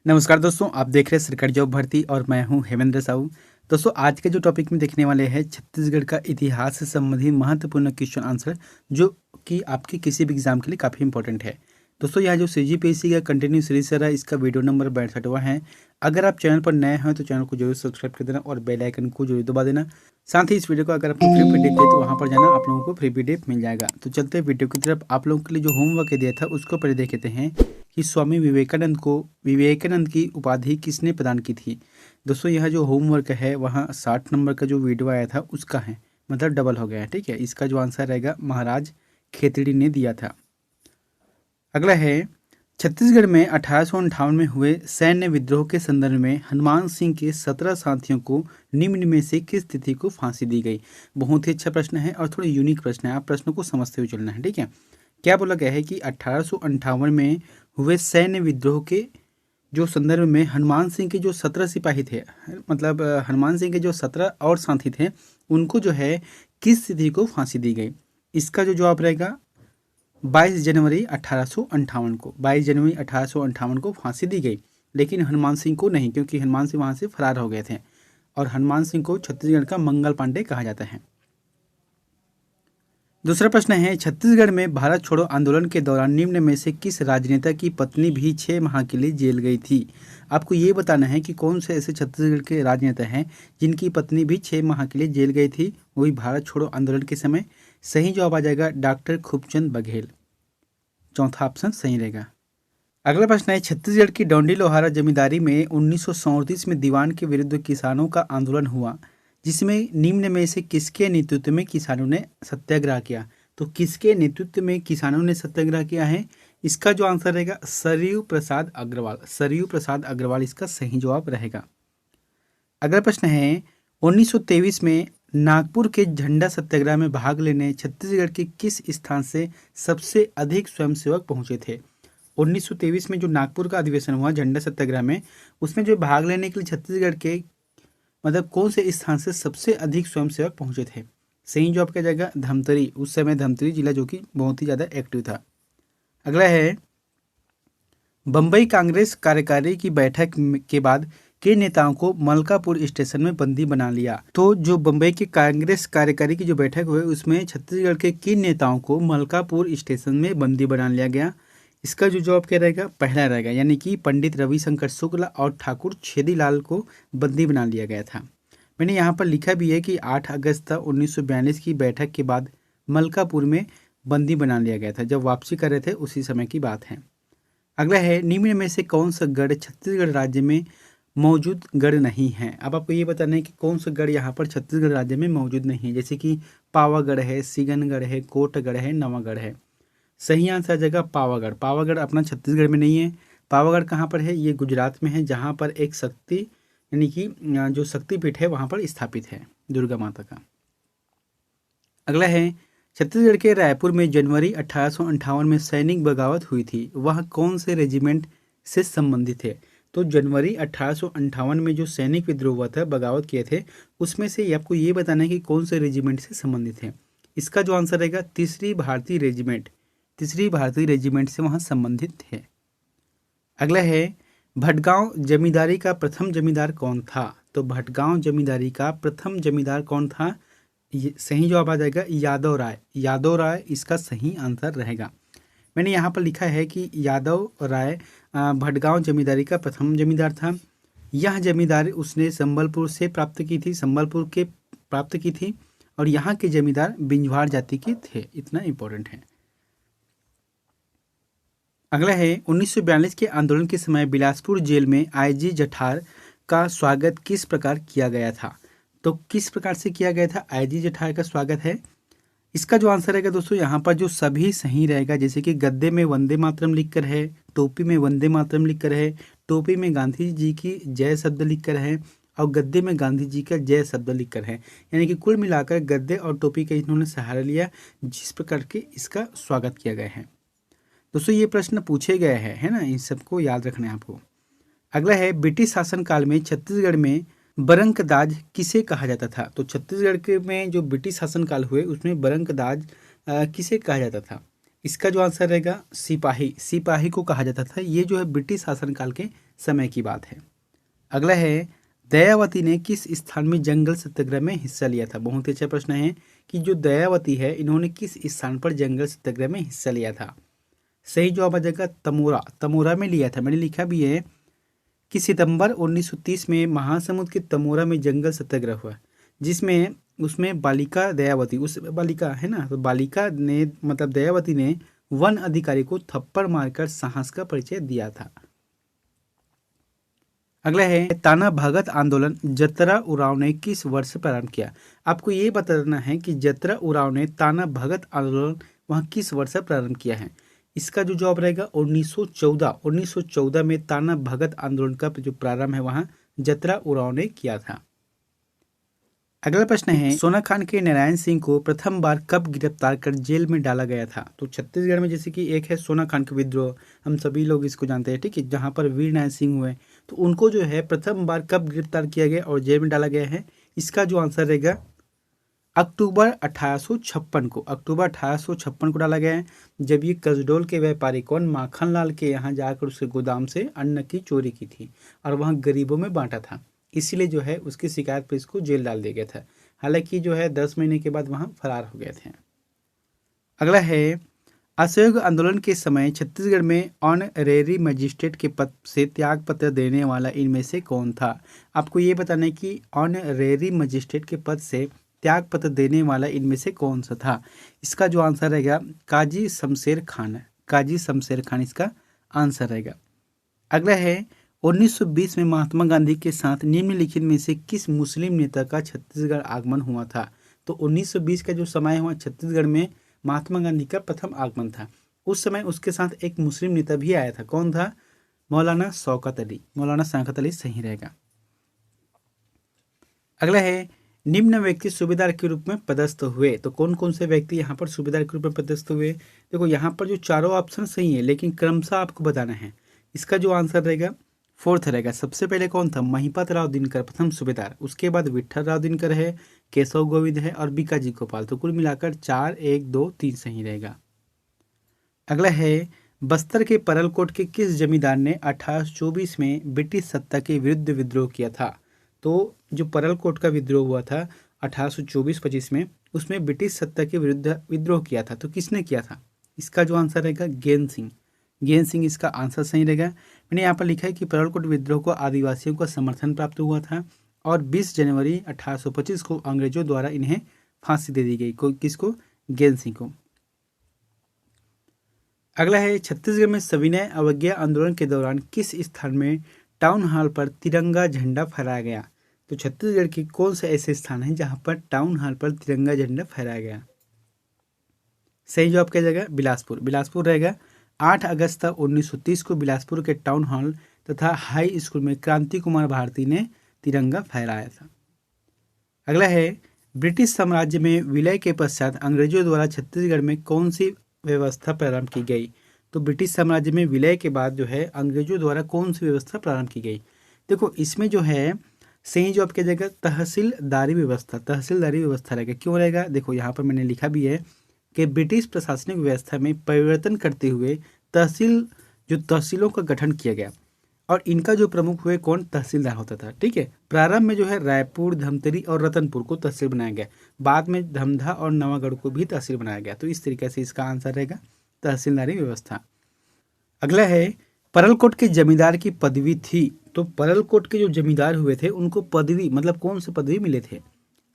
नमस्कार दोस्तों, आप देख रहे हैं सरकारी जॉब भर्ती और मैं हूं हेमेंद्र साहू। दोस्तों, आज के जो टॉपिक में देखने वाले हैं छत्तीसगढ़ का इतिहास से संबंधित महत्वपूर्ण क्वेश्चन आंसर, जो कि आपके किसी भी एग्जाम के लिए काफ़ी इंपॉर्टेंट है। दोस्तों, यह जो CGPSC का कंटिन्यू सीरीज है, इसका वीडियो नंबर 62वां है। अगर आप चैनल पर नए हैं तो चैनल को जरूर सब्सक्राइब कर देना और बेल आइकन को जरूर दबा देना। साथ ही इस वीडियो को अगर आपको फ्री पीडीएफ चाहिए तो वहाँ पर जाना, आप लोगों को फ्री पीडीएफ मिल जाएगा। तो चलते हैं वीडियो की तरफ। आप लोगों के लिए जो होमवर्क दिया था उसको पहले देख लेते हैं कि स्वामी विवेकानंद को विवेकानंद की उपाधि किसने प्रदान की थी। दोस्तों, यह जो होमवर्क है वहाँ 60 नंबर का जो वीडियो आया था उसका है, मतलब डबल हो गया है। ठीक है, इसका जो आंसर रहेगा महाराज खेतड़ी ने दिया था। अगला है, छत्तीसगढ़ में 1858 में हुए सैन्य विद्रोह के संदर्भ में हनुमान सिंह के 17 साथियों को निम्न में से किस तिथि को फांसी दी गई। बहुत ही अच्छा प्रश्न है और थोड़ा यूनिक प्रश्न है, आप प्रश्न को समझते हुए चलना है। ठीक है, क्या बोला गया है कि 1858 में हुए सैन्य विद्रोह के जो संदर्भ में हनुमान सिंह के जो 17 सिपाही थे, मतलब हनुमान सिंह के जो 17 और साथी थे, उनको जो है किस तिथि को फांसी दी गई। इसका जो जवाब रहेगा 22 जनवरी 1858 को। 22 जनवरी 1858 को फांसी दी गई, लेकिन हनुमान सिंह को नहीं, क्योंकि हनुमान सिंह वहाँ से फरार हो गए थे। और हनुमान सिंह को छत्तीसगढ़ का मंगल पांडे कहा जाता है। दूसरा प्रश्न है, छत्तीसगढ़ में भारत छोड़ो आंदोलन के दौरान निम्न में से किस राजनेता की पत्नी भी 6 माह के लिए जेल गई थी। आपको ये बताना है कि कौन से ऐसे छत्तीसगढ़ के राजनेता हैं जिनकी पत्नी भी 6 माह के लिए जेल गई थी, वही भारत छोड़ो आंदोलन के समय। सही जवाब आ जाएगा डॉक्टर खूबचंद बघेल। चौथा ऑप्शन सही रहेगा। अगला प्रश्न है, छत्तीसगढ़ की डोंडी लोहारा जमींदारी में 1937 में दीवान के विरुद्ध किसानों का आंदोलन हुआ, जिसमें निम्न में से किसके नेतृत्व में किसानों ने सत्याग्रह किया। तो किसके नेतृत्व में किसानों ने सत्याग्रह किया है, इसका जो आंसर रहेगा सरयू प्रसाद अग्रवाल। सरयू प्रसाद अग्रवाल इसका सही जवाब रहेगा। अगला प्रश्न है, 1923 में नागपुर के झंडा सत्याग्रह में भाग लेने छत्तीसगढ़ के किस स्थान से सबसे अधिक स्वयंसेवक पहुंचे थे। 1923 में जो नागपुर का अधिवेशन हुआ झंडा सत्याग्रह में, उसमें जो भाग लेने के लिए छत्तीसगढ़ के मतलब कौन से स्थान से सबसे अधिक स्वयंसेवक पहुंचे थे। सही जवाब क्या जाएगा धमतरी। उस समय धमतरी जिला जो कि बहुत ही ज़्यादा एक्टिव था। अगला है, बम्बई कांग्रेस कार्यकारी की बैठक के बाद के नेताओं को मलकापुर स्टेशन में बंदी बना लिया। तो जो बम्बई की कांग्रेस कार्यकारी की जो बैठक हुई उसमें छत्तीसगढ़ के किन नेताओं को मलकापुर स्टेशन में बंदी बना लिया गया। इसका जो जवाब क्या रहेगा पहला रहेगा, यानी कि पंडित रविशंकर शुक्ला और ठाकुर छेदीलाल को बंदी बना लिया गया था। मैंने यहाँ पर लिखा भी है कि 8 अगस्त 1942 की बैठक के बाद मलकापुर में बंदी बना लिया गया था, जब वापसी कर रहे थे उसी समय की बात है। अगला है, निम्न में से कौन सा गढ़ छत्तीसगढ़ राज्य में मौजूद गढ़ नहीं है। अब आपको ये बताना है कि कौन सा गढ़ यहाँ पर छत्तीसगढ़ राज्य में मौजूद नहीं है, जैसे कि पावागढ़ है, सिगनगढ़ है, कोटगढ़ है, नवागढ़ है। सही आंसर आ जाएगा पावागढ़। पावागढ़ अपना छत्तीसगढ़ में नहीं है। पावागढ़ कहाँ पर है, ये गुजरात में है, जहाँ पर एक शक्ति यानी कि जो शक्तिपीठ है वहाँ पर स्थापित है दुर्गा माता का। अगला है, छत्तीसगढ़ के रायपुर में जनवरी 1858 में सैनिक बगावत हुई थी, वह कौन से रेजिमेंट से संबंधित है। तो जनवरी 1858 में जो सैनिक विद्रोह हुआ था, बगावत किए थे, उसमें से आपको ये बताना है कि कौन से रेजिमेंट से संबंधित है। इसका जो आंसर रहेगा तीसरी भारतीय रेजिमेंट। तीसरी भारतीय रेजिमेंट से वहाँ संबंधित है। अगला है, भटगांव जमींदारी का प्रथम जमींदार कौन था। तो भटगांव जमींदारी का प्रथम जमींदार कौन था, ये सही जवाब आ जाएगा यादव राय। यादव राय इसका सही आंसर रहेगा। मैंने यहाँ पर लिखा है कि यादव राय भटगांव जमींदारी का प्रथम जमींदार था। यह जमींदारी उसने संबलपुर से प्राप्त की थी, संबलपुर के प्राप्त की थी, और यहाँ के जमींदार बिंजवाड़ जाति के थे। इतना इंपॉर्टेंट है। अगला है, 1942 के आंदोलन के समय बिलासपुर जेल में IG जठार का स्वागत किस प्रकार किया गया था। तो किस प्रकार से किया गया था IG जठार का स्वागत है। इसका जो आंसर रहेगा दोस्तों यहाँ पर जो सभी सही रहेगा, जैसे कि गद्दे में वंदे मातरम लिख कर है, टोपी में वंदे मातरम लिख कर है, टोपी में गांधी जी की जय शब्द लिख कर है, और गद्दे में गांधी जी का जय शब्द लिख कर है। यानी कि कुल मिलाकर गद्दे और टोपी का इन्होंने सहारा लिया, जिस प्रकार के इसका स्वागत किया गया है। दोस्तों, ये प्रश्न पूछे गए हैं, है ना, इन सबको याद रखना है आपको। अगला है, ब्रिटिश शासनकाल में छत्तीसगढ़ में बरंकदाज किसे कहा जाता था। तो छत्तीसगढ़ के में जो ब्रिटिश शासनकाल हुए उसमें बरंकदाज किसे कहा जाता था। इसका जो आंसर रहेगा सिपाही। सिपाही को कहा जाता था। ये जो है ब्रिटिश शासनकाल के समय की बात है। अगला है, दयावती ने किस स्थान में जंगल सत्याग्रह में हिस्सा लिया था। बहुत ही अच्छा प्रश्न है कि जो दयावती है इन्होंने किस स्थान पर जंगल सत्याग्रह में हिस्सा लिया था। सही जवाब आ जाएगा तमोरा। तमोरा में लिया था। मैंने लिखा भी है कि सितंबर 1930 में महासमुंद के तमोरा में जंगल सत्याग्रह हुआ, जिसमें उसमें बालिका दयावती, उस बालिका है ना, तो बालिका ने मतलब दयावती ने वन अधिकारी को थप्पड़ मारकर साहस का परिचय दिया था। अगला है, ताना भगत आंदोलन जतरा उरांव ने किस वर्ष प्रारंभ किया। आपको ये बताना है कि जतरा उरांव ने ताना भगत आंदोलन वहाँ किस वर्ष प्रारंभ किया है। इसका जो जवाब रहेगा 1914 में ताना भगत आंदोलन का जो प्रारंभ है वहाँ जतरा उरांव ने किया था। अगला प्रश्न है, सोना खान के नारायण सिंह को प्रथम बार कब गिरफ्तार कर जेल में डाला गया था। तो छत्तीसगढ़ में जैसे कि एक है सोना खान का विद्रोह, हम सभी लोग इसको जानते हैं, ठीक है, जहाँ पर वीर नारायण सिंह हुए, तो उनको जो है प्रथम बार कब गिरफ्तार किया गया और जेल में डाला गया है। इसका जो आंसर रहेगा अक्टूबर 1856 को, अक्टूबर 1856 को डाला गया है, जब ये कसडोल के व्यापारी कौन माखन लाल के यहाँ जाकर उसके गोदाम से अन्न की चोरी की थी और वहाँ गरीबों में बांटा था, इसीलिए जो है उसकी शिकायत पर इसको जेल डाल दिया गया था। हालांकि जो है 10 महीने के बाद वहाँ फरार हो गए थे। अगला है, असहयोग आंदोलन के समय छत्तीसगढ़ में ऑनरेरी मजिस्ट्रेट के पद से त्याग पत्र देने वाला इनमें से कौन था। आपको ये बताना है कि ऑनरेरी मजिस्ट्रेट के पद से त्याग पत्र देने वाला इनमें से कौन सा था। इसका जो आंसर रहेगा काजी शमशेर खान, काजी शमशेर खान इसका आंसर रहेगा। अगला है, 1920 में महात्मा गांधी के साथ निम्नलिखित में से किस मुस्लिम नेता का छत्तीसगढ़ आगमन हुआ था। तो 1920 का जो समय हुआ छत्तीसगढ़ में महात्मा गांधी का प्रथम आगमन था। उस समय उसके साथ एक मुस्लिम नेता भी आया था, कौन था, मौलाना शौकत अली, मौलाना शौकत अली सही रहेगा। अगला है, निम्न व्यक्ति सूबेदार के रूप में पदस्थ हुए। तो कौन कौन से व्यक्ति यहाँ पर सूबेदार के रूप में पदस्थ हुए। देखो यहाँ पर जो चारों ऑप्शन सही है, लेकिन क्रमशः आपको बताना है। इसका जो आंसर रहेगा फोर्थ रहेगा। सबसे पहले कौन था, महिपत राव दिनकर प्रथम सूबेदार, उसके बाद विठल राव दिनकर है, केशव गोविंद है और बीकाजी गोपाल। तो कुल मिलाकर 4, 1, 2, 3 सही रहेगा। अगला है, बस्तर के परलकोट के किस जमींदार ने 1824 में ब्रिटिश सत्ता के विरुद्ध विद्रोह किया था। तो जो परलकोट का विद्रोह हुआ था 1824-25 में, उसमें ब्रिटिश सत्ता के विरुद्ध विद्रोह किया था। तो किसने किया था। इसका जो आंसर रहेगा गेंद सिंह, गेंद सिंह इसका आंसर सही रहेगा। मैंने यहाँ पर लिखा है कि परलकोट विद्रोह को आदिवासियों का समर्थन प्राप्त हुआ था और 20 जनवरी 1825 को अंग्रेजों द्वारा इन्हें फांसी दे दी गई। किसको, गेंद सिंह को। अगला है, छत्तीसगढ़ में सविनय अवज्ञा आंदोलन के दौरान किस स्थान में टाउन हॉल पर तिरंगा झंडा फहराया गया। तो छत्तीसगढ़ के कौन से ऐसे स्थान हैं जहां पर टाउन हॉल पर तिरंगा झंडा फहराया गया। सही जवाब क्या जाएगा, बिलासपुर, बिलासपुर रहेगा। 8 अगस्त 1930 को बिलासपुर के टाउन हॉल तथा हाई स्कूल में क्रांति कुमार भारती ने तिरंगा फहराया था। अगला है, ब्रिटिश साम्राज्य में विलय के पश्चात अंग्रेजों द्वारा छत्तीसगढ़ में कौन सी व्यवस्था प्रारंभ की गई। तो ब्रिटिश साम्राज्य में विलय के बाद जो है अंग्रेजों द्वारा कौन सी व्यवस्था प्रारंभ की गई। देखो इसमें जो है सही जवाब क्या जाएगा, तहसीलदारी व्यवस्था, तहसीलदारी व्यवस्था रहेगा। क्यों रहेगा, देखो यहाँ पर मैंने लिखा भी है कि ब्रिटिश प्रशासनिक व्यवस्था में परिवर्तन करते हुए तहसीलों का गठन किया गया और इनका जो प्रमुख हुए कौन, तहसीलदार होता था। ठीक है, प्रारंभ में जो है रायपुर, धमतरी और रतनपुर को तहसील बनाया गया, बाद में धमधा और नवागढ़ को भी तहसील बनाया गया। तो इस तरीके से इसका आंसर रहेगा तहसीलदारी व्यवस्था। अगला है, परलकोट के जमींदार की पदवी थी। तो परलकोट के जो जमींदार हुए थे उनको पदवी मतलब कौन से पदवी मिले थे।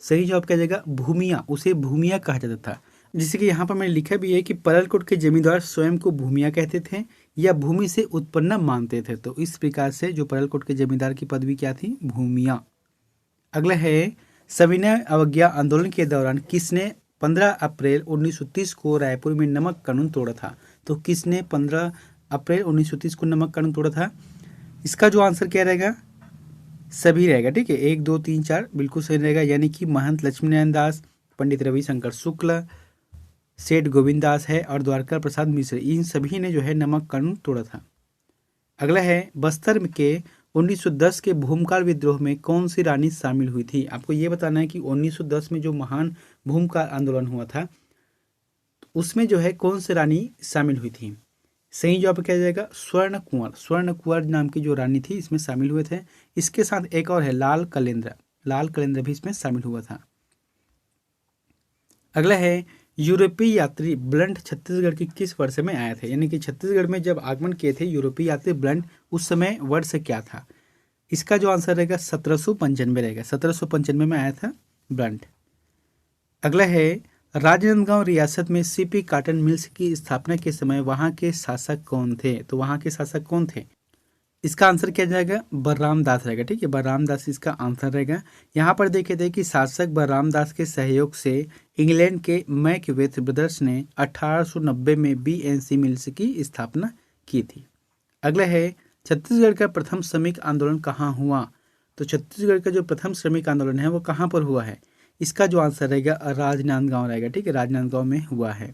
सही जवाब क्या जाएगा, भूमिया, उसे भूमिया कहा जाता था। जैसे कि यहाँ पर मैंने लिखा भी है कि परलकोट के जमींदार स्वयं को भूमिया कहते थे या भूमि से उत्पन्न मानते थे। तो इस प्रकार से जो परलकोट के जमींदार की पदवी क्या थी, भूमिया। अगला है, सविनय अवज्ञा आंदोलन के दौरान किसने 15 अप्रैल 1930 को रायपुर में नमक कानून तोड़ा था। तो किसने 15 अप्रैल 1930 को नमक कानून तोड़ा था। इसका जो आंसर क्या रहेगा, सभी रहेगा। ठीक है, 1, 2, 3, 4 बिल्कुल सही रहेगा। यानी कि महंत लक्ष्मीनारायण दास, पंडित रविशंकर शुक्ल, सेठ गोविंद दास है और द्वारका प्रसाद मिश्र, इन सभी ने जो है नमक कानून तोड़ा था। अगला है, बस्तर के 1910 के भूमकाल विद्रोह में कौन सी रानी शामिल हुई थी। आपको ये बताना है कि 1910 में जो महान भूमकाल आंदोलन हुआ था उसमें जो है कौन सी रानी शामिल हुई थी। सही जवाब क्या जाएगा स्वर्ण कुंवर। स्वर्ण कुंवर नाम की जो रानी थी इसमें शामिल हुए थे। इसके साथ एक और है लाल कलेंद्र। लाल कलेंद्र भी इसमें शामिल हुआ था। अगला है यूरोपीय यात्री ब्लंट छत्तीसगढ़ की किस वर्ष में आए थे, यानी कि छत्तीसगढ़ में जब आगमन किए थे यूरोपीय यात्री ब्लंट, उस समय वर्ष क्या था। इसका जो आंसर रहेगा 1795 रहेगा। 1795 में आया था ब्लंट। अगला है राजनांदगांव रियासत में सीपी कॉटन मिल्स की स्थापना के समय वहां के शासक कौन थे। तो वहां के शासक कौन थे, इसका आंसर क्या जाएगा बलराम दास रहेगा। ठीक है, बलराम दास इसका आंसर रहेगा। यहाँ पर देखे थे कि शासक बलराम दास के सहयोग से इंग्लैंड के मैकबेथ ब्रदर्स ने 1890 में बीएनसी मिल्स की स्थापना की थी। अगला है छत्तीसगढ़ का प्रथम श्रमिक आंदोलन कहाँ हुआ। तो छत्तीसगढ़ का जो प्रथम श्रमिक आंदोलन है वो कहाँ पर हुआ है, इसका जो आंसर रहेगा राजनांदगांव रहेगा। ठीक है, राजनांदगांव में हुआ है।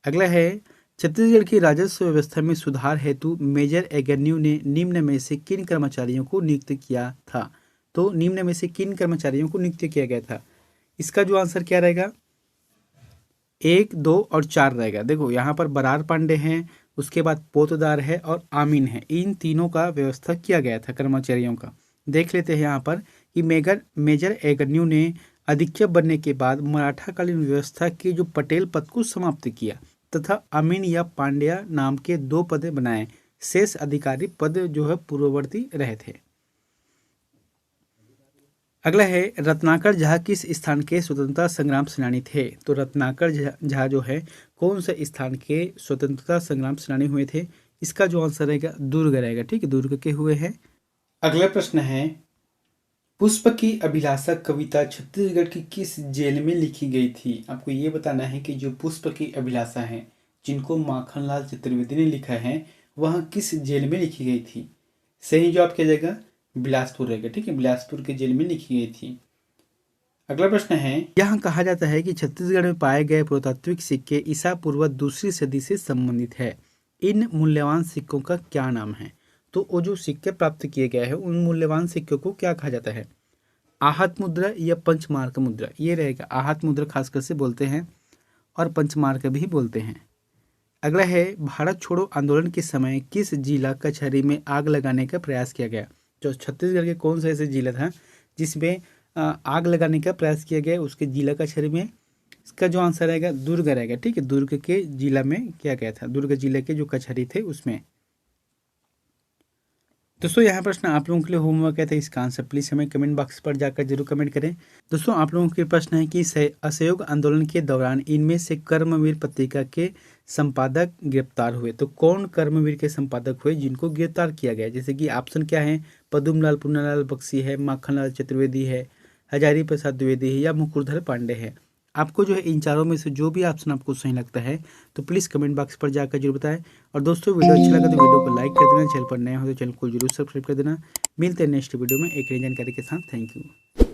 अगला है छत्तीसगढ़ की राजस्व व्यवस्था में सुधार हेतु मेजर एगन्यू ने निम्न में से किन कर्मचारियों को नियुक्त किया था। तो निम्न में से किन कर्मचारियों को नियुक्त किया गया था, इसका जो आंसर क्या रहेगा 1, 2 और 4 रहेगा। देखो यहाँ पर बरार पांडे हैं, उसके बाद पोतदार है और आमीन है। इन तीनों का व्यवस्था किया गया था कर्मचारियों का। देख लेते हैं यहाँ पर कि मेजर एगन्यू ने अधीक्षक बनने के बाद मराठाकालीन व्यवस्था के जो पटेल पद को समाप्त किया तथा अमीन या पांड्या नाम के 2 पद बनाए। शेष अधिकारी पद जो है पूर्ववर्ती रहे थे। अगला है रत्नाकर झा किस स्थान के स्वतंत्रता संग्राम सेनानी थे। तो रत्नाकर झा जो है कौन से स्थान के स्वतंत्रता संग्राम सेनानी हुए थे, इसका जो आंसर रहेगा दुर्ग रहेगा। ठीक है, दुर्ग के हुए हैं। अगला प्रश्न है पुष्प की अभिलाषा कविता छत्तीसगढ़ की किस जेल में लिखी गई थी। आपको ये बताना है कि जो पुष्प की अभिलाषा है जिनको माखनलाल चतुर्वेदी ने लिखा है वह किस जेल में लिखी गई थी। सही जवाब क्या जाएगा बिलासपुर रहेगा। ठीक है, बिलासपुर के जेल में लिखी गई थी। अगला प्रश्न है यहाँ कहा जाता है कि छत्तीसगढ़ में पाए गए पुरातात्विक सिक्के ईसा पूर्व 2री सदी से संबंधित है। इन मूल्यवान सिक्कों का क्या नाम है। तो वो जो सिक्के प्राप्त किए गए हैं उन मूल्यवान सिक्कों को क्या कहा जाता है, आहत मुद्रा या पंचमार्क मुद्रा। ये रहेगा, आहत मुद्रा खासकर से बोलते हैं और पंचमार्क भी बोलते हैं। अगला है भारत छोड़ो आंदोलन के समय किस जिला कचहरी में आग लगाने का प्रयास किया गया। जो छत्तीसगढ़ के कौन सा ऐसे जिला था जिसमें आग लगाने का प्रयास किया गया, उसके जिला कचहरी में। इसका जो आंसर रहेगा दुर्ग रहेगा। ठीक है, दुर्ग के जिला में किया गया था, दुर्ग जिले के जो कचहरी थे उसमें। दोस्तों यहाँ प्रश्न आप लोगों के लिए होमवर्क है, तो इसका आंसर प्लीज़ हमें कमेंट बॉक्स पर जाकर जरूर कमेंट करें। दोस्तों आप लोगों के प्रश्न है कि असहयोग आंदोलन के दौरान इनमें से कर्मवीर पत्रिका के संपादक गिरफ्तार हुए। तो कौन कर्मवीर के संपादक हुए जिनको गिरफ्तार किया गया। जैसे कि ऑप्शन क्या है, पदुमलाल पुन्नालाल बख्शी है, माखनलाल चतुर्वेदी है, हजारी प्रसाद द्विवेदी है या मुकुरधर पांडे है। आपको जो है इन चारों में से जो भी ऑप्शन आपको सही लगता है तो प्लीज़ कमेंट बॉक्स पर जाकर जरूर बताएं। और दोस्तों वीडियो अच्छा लगा तो वीडियो को लाइक कर देना, चैनल पर नए हो तो चैनल को जरूर सब्सक्राइब कर देना। मिलते हैं नेक्स्ट वीडियो में एक नई जानकारी के साथ। Thank you.